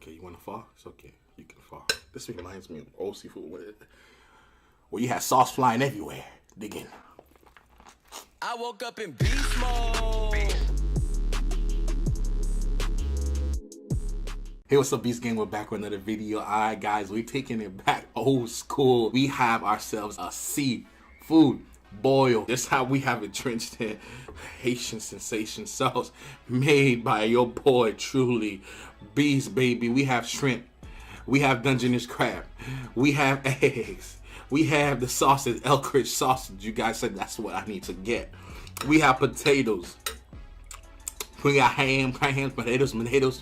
Okay, you want to fall? It's okay. You can fall. This reminds me of old seafood where you had sauce flying everywhere. Dig in. I woke up in beast mode. Hey, what's up, Beast Gang? We're back with another video. Alright, guys, we're taking it back old school. We have ourselves a seafood boil. This is how we have it drenched in Haitian sensation sauce made by your boy, truly, Beast, baby. We have shrimp. We have Dungeness crab. We have eggs. We have the sausage, Elkridge sausage. You guys said that's what I need to get. We have potatoes. We got ham, potatoes,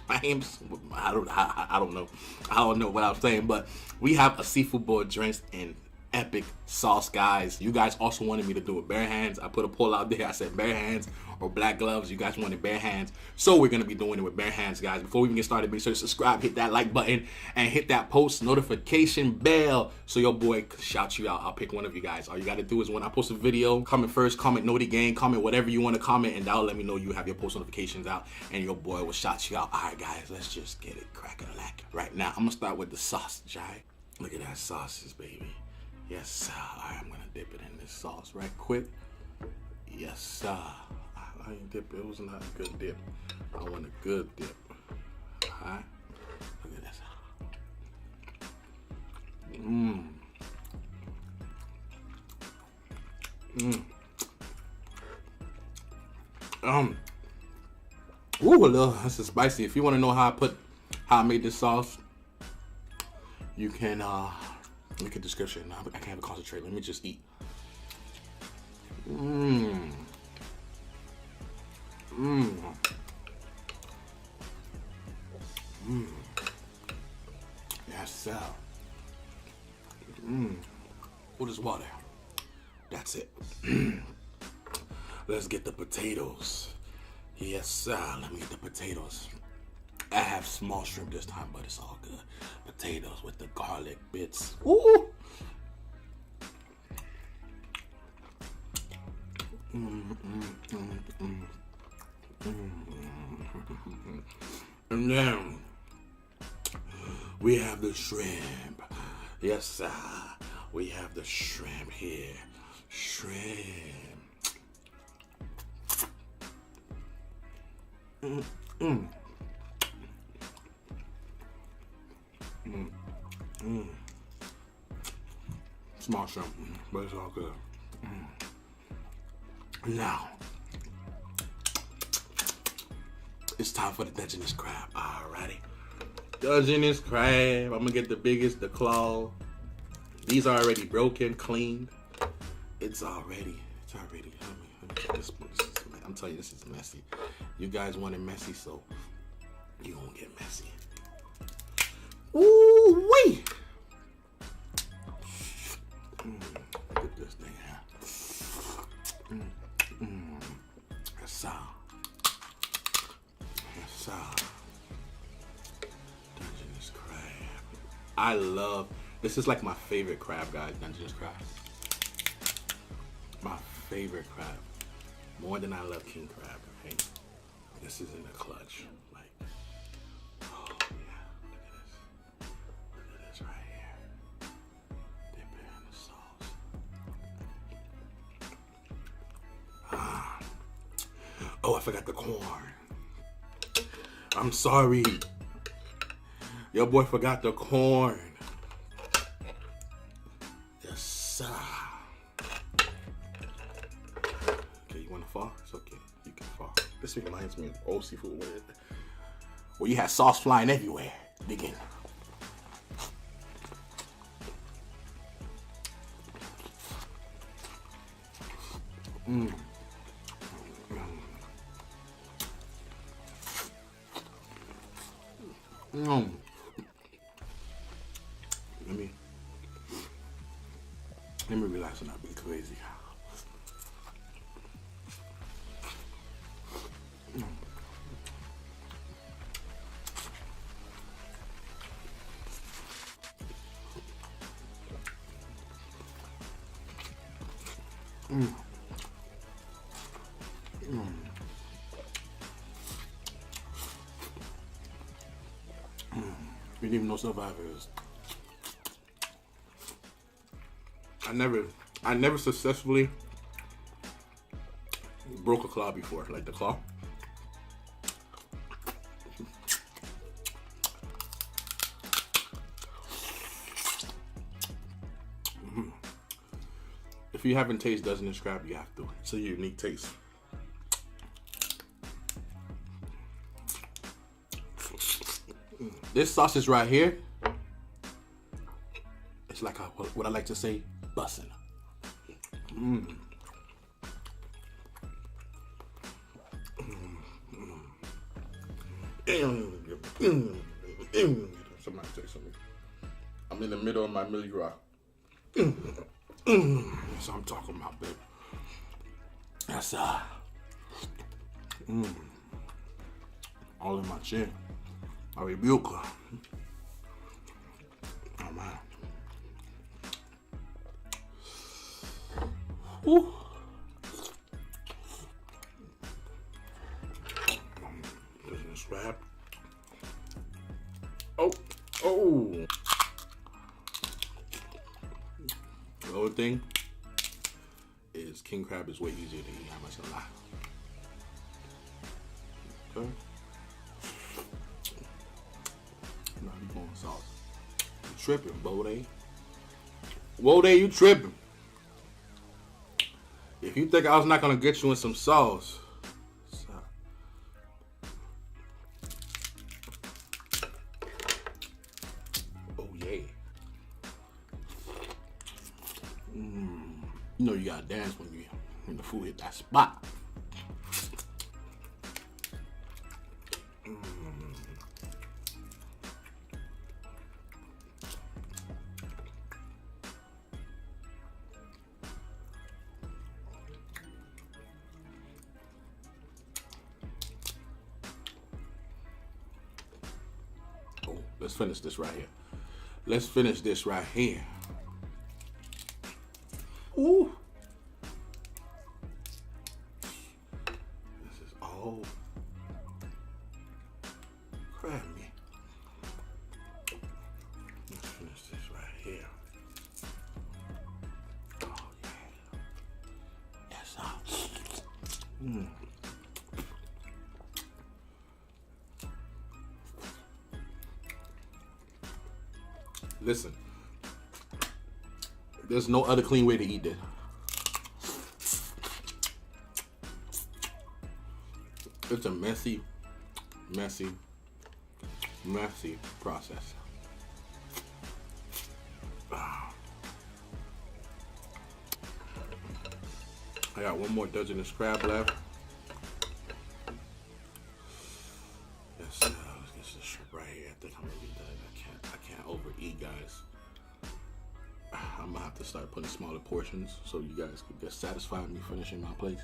hams. I don't know what I'm saying, but we have a seafood boil drenched in epic sauce, guys. You guys also wanted me to do it bare hands. I put a poll out there. I said bare hands or black gloves. You guys wanted bare hands, so we're gonna be doing it with bare hands, guys. Before we even get started, make sure to subscribe, hit that like button, and hit that post notification bell so your boy can shout you out. I'll pick one of you guys. All you gotta do is when I post a video, comment first, comment Naughty Gang, comment whatever you want to comment, and that'll let me know you have your post notifications out, and your boy will shout you out. All right, guys, let's just get it crackin'. Right now, I'm gonna start with the sausage. All right, look at that sausage, baby. Yes, sir. All right, I'm gonna dip it in this sauce right quick. Yes, sir. I ain't dip it. It was not a good dip. I want a good dip. All right. Look at this. Ooh, a little. This is spicy. If you want to know how I made this sauce, you can look at the description. I can't concentrate. Let me just eat. Yes, sir. What is water? That's it. Let's get the potatoes. Yes, sir. Let me get the potatoes. I have small shrimp this time, but it's all good. Potatoes with the garlic bits. Ooh. And then we have the shrimp. Yes, sir. We have the shrimp here. Shrimp. Small shrimp, but it's all good. Now, it's time for the Dungeness crab. Alrighty. Dungeness crab. I'm gonna get the biggest, the claw. These are already broken, cleaned. It's already. Let me check this. I'm telling you, this is messy. You guys want it messy, so you gonna get messy. Ooh wee! Look at this thing here. Yes, sir. Yes, sir. Dungeness crab. I love. This is like my favorite crab, guys. Dungeness crab. My favorite crab. More than I love king crab. Okay? This is in the clutch. Like, oh yeah. Look at this right here. Dip it in the sauce. Oh, I forgot the corn. I'm sorry. Your boy forgot the corn. Yes, sir. Okay, you want to fall? It's okay. You can fall. This reminds me of old seafood where you had sauce flying everywhere. Dig in. Let me relax and not be crazy. You didn't even know Survivor is. I never successfully broke a claw before, like the claw. If you haven't tasted Dozen and Scrap, you have to. It's a unique taste. This sausage right here, it's like what I like to say, bussin'. Somebody say something. I'm in the middle of my Millie Rock. That's what I'm talking about, baby. That's all in my chin. I rebuke her. Oh man. Ooh. This wrap. Oh. The other thing is king crab is way easier to eat. I'm not gonna lie. Okay. Now you going sauce. You tripping, Bode. Bode, you tripping. If you think I was not gonna get you in some sauce, oh yeah. You know you gotta dance when the food hit that spot. Let's finish this right here. Let's finish this right here. Ooh. This is all crab meat. Let's finish this right here. Oh yeah. Yes, Listen, there's no other clean way to eat this. It's a messy process. I got one more dozen of scrab left. Let's get this shrimp right here. I think I'm gonna be done. I can't overeat, guys. I'm gonna have to start putting smaller portions so you guys can get satisfied with me finishing my plate.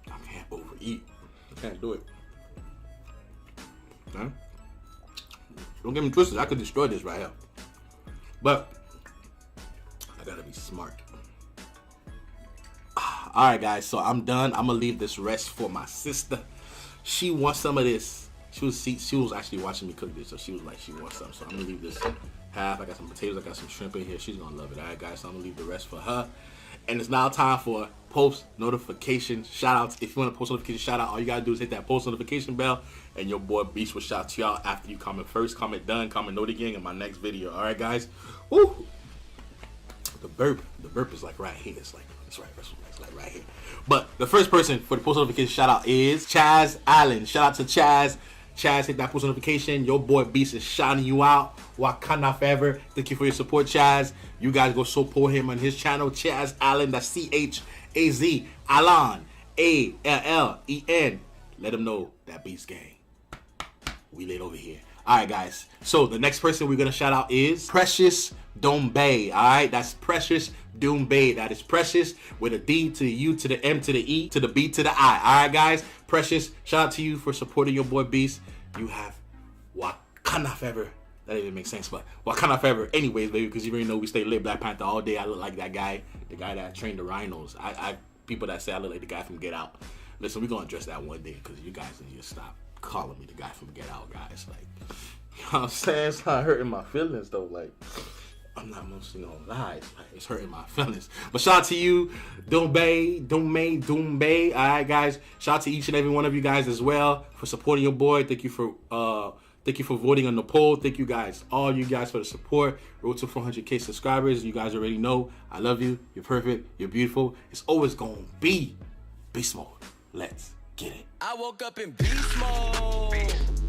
I can't overeat. I can't do it. Huh? Don't get me twisted. I could destroy this right here, but I gotta be smart. All right, guys. So I'm done. I'm gonna leave this rest for my sister. She wants some of this. She was actually watching me cook this, so she was like, she wants some. So I'm gonna leave this half. I got some potatoes. I got some shrimp in here. She's gonna love it. All right, guys. So I'm gonna leave the rest for her. And it's now time for post notification shout outs. If you want to post notification shout out, all you gotta do is hit that post notification bell, and your boy Beast will shout you out after you comment first, comment done, comment note again in my next video. All right, guys. Woo! The burp is like right here. It's like right here. But the first person for the post notification shout out is Chaz Allen. Shout out to Chaz. Chaz, hit that post notification. Your boy Beast is shouting you out. Wakanda forever. Thank you for your support, Chaz. You guys go support him on his channel, Chaz Allen. That's C-H-A-Z Allen, A-L-L-E-N. Let him know that Beast gang. We lit over here. All right, guys. So the next person we're gonna shout out is Precious Dombe. All right, that's Precious Dombe. That is Precious with a D to the U to the M to the E to the B to the I. All right, guys. Precious, shout out to you for supporting your boy Beast. You have Wakanda forever. That didn't even make sense, but Wakanda forever. Anyways, baby, because you already know we stay lit. Black Panther all day. I look like that guy, the guy that trained the rhinos. I people that say I look like the guy from Get Out. Listen, we're gonna address that one day because you guys need to stop calling me the guy from Get Out, guys. Like, you know what I'm saying? It's not hurting my feelings though. Like, I'm not mostly gonna lie. Like, it's hurting my feelings. But shout out to you, Doombe. Alright, guys. Shout out to each and every one of you guys as well for supporting your boy. Thank you for voting on the poll. Thank you guys, all you guys, for the support. Road to 400K subscribers. You guys already know I love you. You're perfect. You're beautiful. It's always gonna be beast mode. Let's get it. I woke up in beast mode.